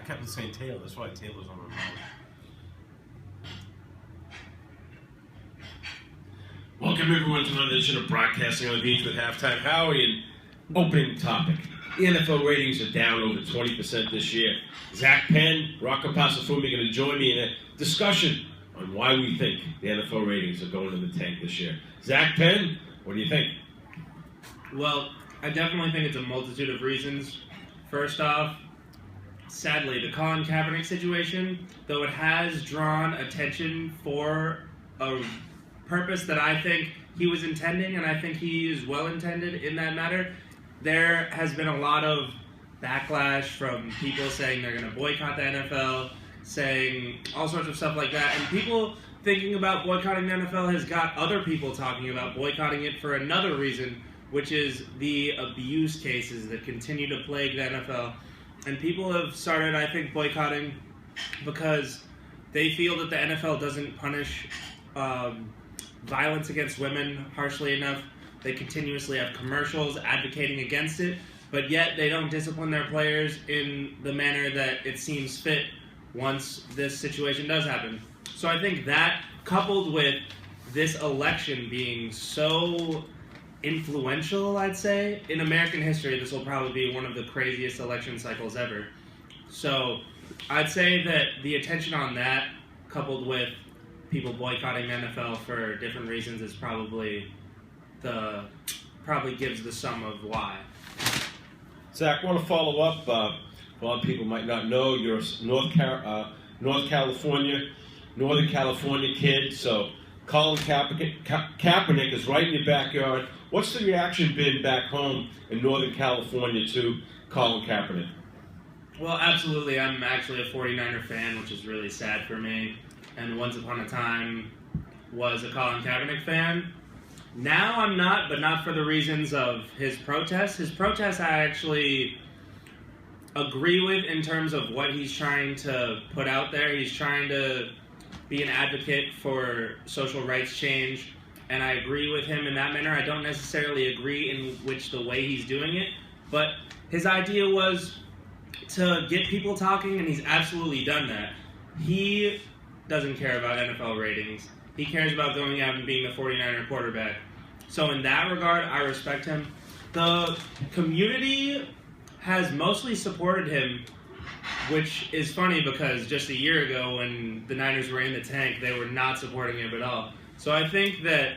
I kept saying Taylor. That's why Taylor's on my mind. Welcome everyone to another edition of Broadcasting on the Beach with Halftime Howie. And opening topic. The NFL ratings are down over 20% this year. Zach Penn, Rocco Pasafumi are going to join me in a discussion on why we think the NFL ratings are going in the tank this year. Zach Penn, what do you think? Well, I definitely think it's a multitude of reasons. First off, sadly, the Colin Kaepernick situation, though it has drawn attention for a purpose that I think he was intending, and I think he is well intended in that matter, there has been a lot of backlash from people saying they're going to boycott the NFL, saying all sorts of stuff like that, and people thinking about boycotting the NFL has got other people talking about boycotting it for another reason, which is the abuse cases that continue to plague the NFL. And people have started, I think, boycotting because they feel that the NFL doesn't punish violence against women harshly enough. They continuously have commercials advocating against it, but yet they don't discipline their players in the manner that it seems fit once this situation does happen. So I think that, coupled with this election being so influential, I'd say, in American history, this will probably be one of the craziest election cycles ever. So I'd say that the attention on that, coupled with people boycotting the NFL for different reasons, is probably gives the sum of why. Zach, I want to follow up. A lot of people might not know you're a Northern California kid, so Colin Kaepernick is right in your backyard. What's the reaction been back home in Northern California to Colin Kaepernick? Well, absolutely. I'm actually a 49er fan, which is really sad for me. And once upon a time was a Colin Kaepernick fan. Now I'm not, but not for the reasons of his protests. His protests I actually agree with in terms of what he's trying to put out there. He's trying to be an advocate for social rights change, and I agree with him in that manner. I don't necessarily agree in the way he's doing it, but his idea was to get people talking, and he's absolutely done that. He doesn't care about NFL ratings. He cares about going out and being the 49er quarterback. So in that regard, I respect him. The community has mostly supported him, which is funny because just a year ago when the Niners were in the tank, they were not supporting him at all. So I think that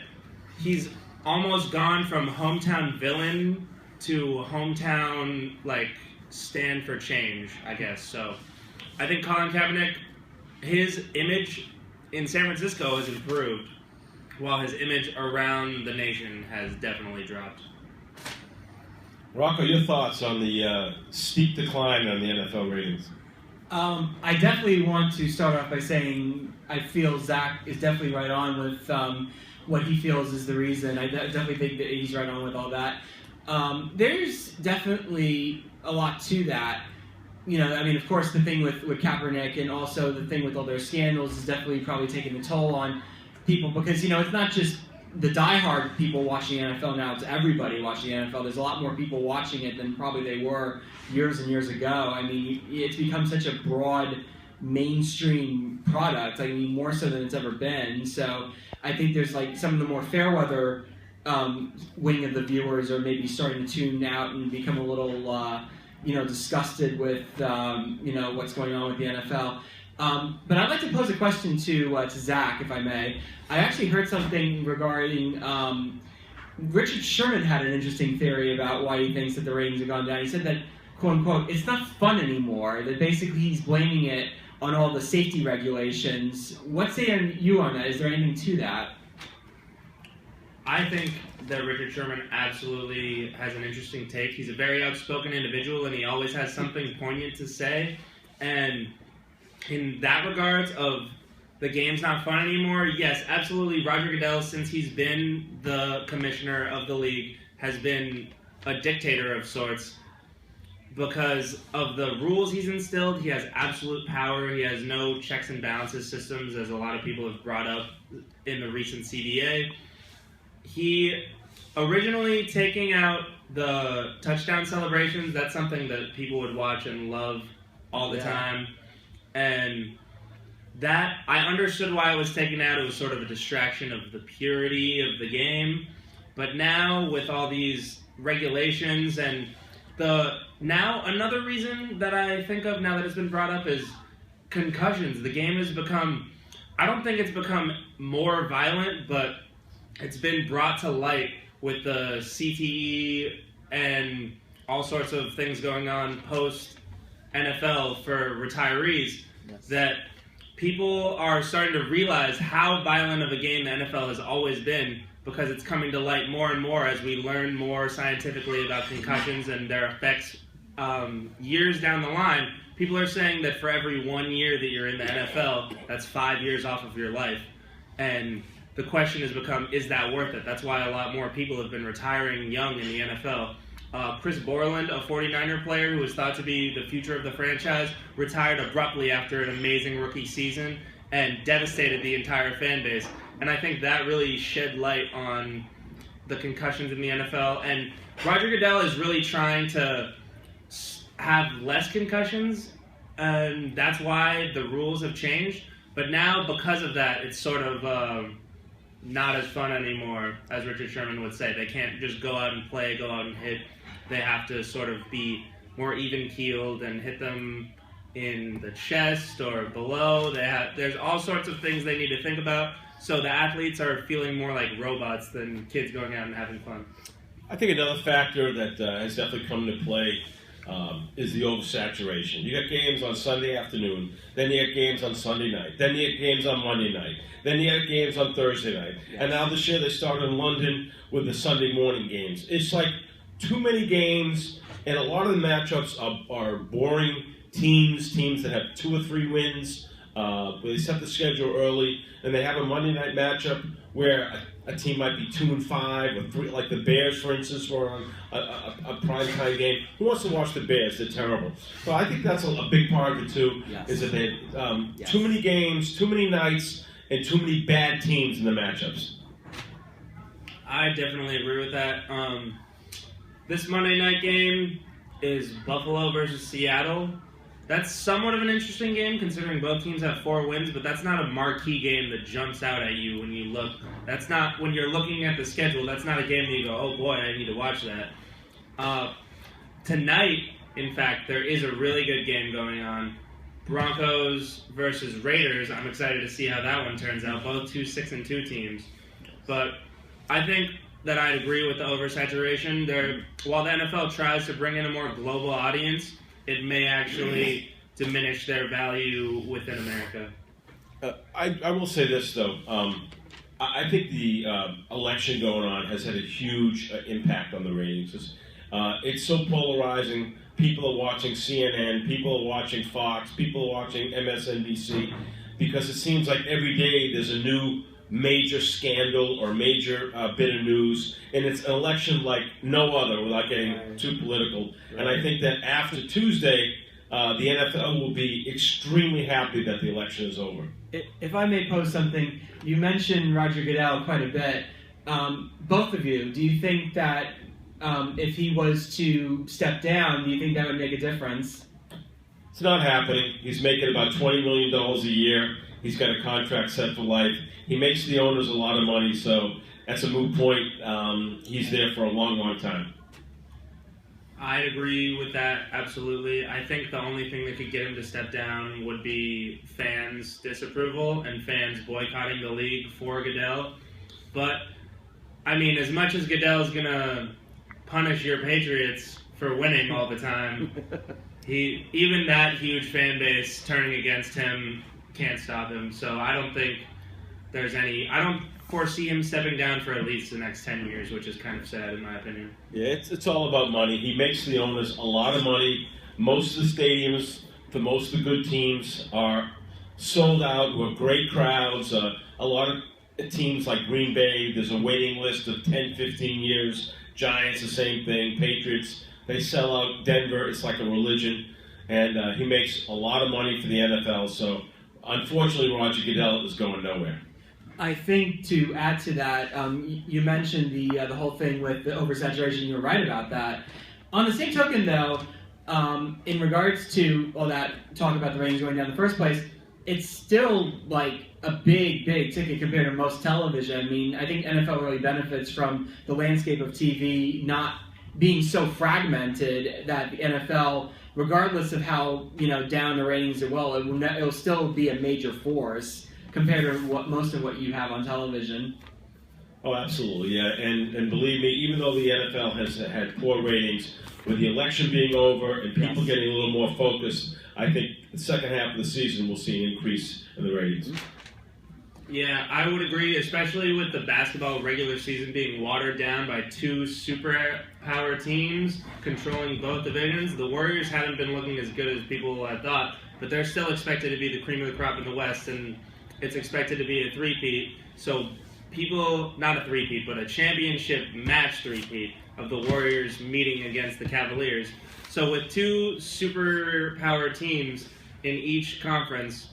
he's almost gone from hometown villain to hometown, stand for change, I guess. So I think Colin Kaepernick, his image in San Francisco has improved, while his image around the nation has definitely dropped. Rocco, your thoughts on the steep decline on the NFL ratings? I definitely want to start off by saying I feel Zach is definitely right on with what he feels is the reason. I definitely think that he's right on with all that. There's definitely a lot to that. Of course, the thing with Kaepernick and also the thing with all their scandals is definitely probably taking a toll on people because, it's not just the diehard people watching the NFL now, it's everybody watching the NFL. There's a lot more people watching it than probably they were years and years ago. It's become such a broad mainstream product, more so than it's ever been. So I think there's some of the more fair weather wing of the viewers are maybe starting to tune out and become a little disgusted with what's going on with the NFL. But I'd like to pose a question to Zach, if I may. I actually heard something regarding Richard Sherman had an interesting theory about why he thinks that the ratings have gone down. He said that, quote unquote, it's not fun anymore. That basically he's blaming it on all the safety regulations. What's you on that? Is there anything to that? I think that Richard Sherman absolutely has an interesting take. He's a very outspoken individual, and he always has something poignant to say. And in that regards of the game's not fun anymore, yes, absolutely. Roger Goodell, since he's been the commissioner of the league, has been a dictator of sorts because of the rules he's instilled. He has absolute power. He has no checks and balances systems, as a lot of people have brought up in the recent CBA. He originally taking out the touchdown celebrations, that's something that people would watch and love all the time. And that, I understood why it was taken out. It was sort of a distraction of the purity of the game. But now, with all these regulations and another reason that I think of now that it's been brought up is concussions. The game has become, I don't think it's become more violent, but it's been brought to light with the CTE and all sorts of things going on post NFL for retirees, that people are starting to realize how violent of a game the NFL has always been, because it's coming to light more and more as we learn more scientifically about concussions and their effects years down the line. People are saying that for every 1 year that you're in the NFL, that's 5 years off of your life. And the question has become, is that worth it? That's why a lot more people have been retiring young in the NFL. Chris Borland, a 49er player who was thought to be the future of the franchise, retired abruptly after an amazing rookie season and devastated the entire fan base. And I think that really shed light on the concussions in the NFL. And Roger Goodell is really trying to have less concussions, and that's why the rules have changed. But now, because of that, it's sort of not as fun anymore, as Richard Sherman would say. They can't just go out and play, go out and hit. They have to sort of be more even-keeled and hit them in the chest or below. There's all sorts of things they need to think about. So the athletes are feeling more like robots than kids going out and having fun. I think another factor that has definitely come into play is the oversaturation. You got games on Sunday afternoon, then you got games on Sunday night, then you got games on Monday night, then you got games on Thursday night, and now this year they started in London with the Sunday morning games. It's like too many games, and a lot of the matchups are boring teams that have 2 or 3 wins. They set the schedule early, and they have a Monday night matchup where a team might be 2-5 or 3, like the Bears, for instance, were on a primetime game. Who wants to watch the Bears? They're terrible. So I think that's a big part of it too. Yes. Is that they have too many games, too many nights, and too many bad teams in the matchups. I definitely agree with that. This Monday night game is Buffalo versus Seattle. That's somewhat of an interesting game, considering both teams have 4 wins, but that's not a marquee game that jumps out at you when you look. That's not, when you're looking at the schedule, that's not a game that you go, oh boy, I need to watch that. Tonight, in fact, there is a really good game going on. Broncos versus Raiders. I'm excited to see how that one turns out. Both 2 6-2 teams. But I think that I'd agree with the oversaturation. While the NFL tries to bring in a more global audience, it may actually diminish their value within America. I will say this, though. I think the election going on has had a huge impact on the ratings. It's so polarizing. People are watching CNN, people are watching Fox, people are watching MSNBC, because it seems like every day there's a new major scandal or major bit of news, and it's an election like no other, without getting too political. And I think that after Tuesday, the NFL will be extremely happy that the election is over. If I may pose something, you mentioned Roger Goodell quite a bit. Both of you, do you think that if he was to step down, do you think that would make a difference? It's not happening. He's making about $20 million a year. He's got a contract set for life. He makes the owners a lot of money, so that's a moot point. He's there for a long, long time. I agree with that, absolutely. I think the only thing that could get him to step down would be fans' disapproval and fans boycotting the league for Goodell. But, I mean, as much as Goodell's going to punish your Patriots for winning all the time, even that huge fan base turning against him can't stop him. So I don't think I don't foresee him stepping down for at least the next 10 years, which is kind of sad in my opinion. Yeah, it's all about money. He makes the owners a lot of money. Most of the stadiums for most of the good teams are sold out with great crowds. A lot of teams like Green Bay, there's a waiting list of 10, 15 years. Giants, the same thing. Patriots, they sell out. Denver, it's like a religion. And he makes a lot of money for the NFL. So, unfortunately, Roger Goodell is going nowhere. I think to add to that, you mentioned the whole thing with the oversaturation. You're right about that. On the same token, though, in regards to all that talk about the ratings going down in the first place, it's still like a big ticket compared to most television. I mean, I think NFL really benefits from the landscape of TV not being so fragmented that the NFL, regardless of how down the ratings it will still be a major force compared to most of what you have on television. Oh, absolutely, yeah. And believe me, even though the NFL has had poor ratings, with the election being over and people getting a little more focused, I think the second half of the season we'll see an increase in the ratings. Yeah, I would agree, especially with the basketball regular season being watered down by two superpower teams controlling both divisions. The Warriors haven't been looking as good as people had thought, but they're still expected to be the cream of the crop in the West, and it's expected to be a three-peat. So not a three-peat, but a championship match three-peat of the Warriors meeting against the Cavaliers. So with two superpower teams in each conference,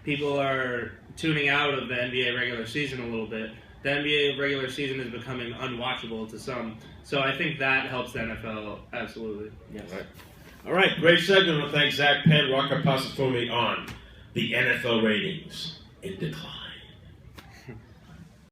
people are tuning out of the NBA regular season a little bit. The NBA regular season is becoming unwatchable to some. So I think that helps the NFL, absolutely. Yes. All right, great segment. I want to thank Zach Penn, Rocco Pasafumi on the NFL ratings in decline.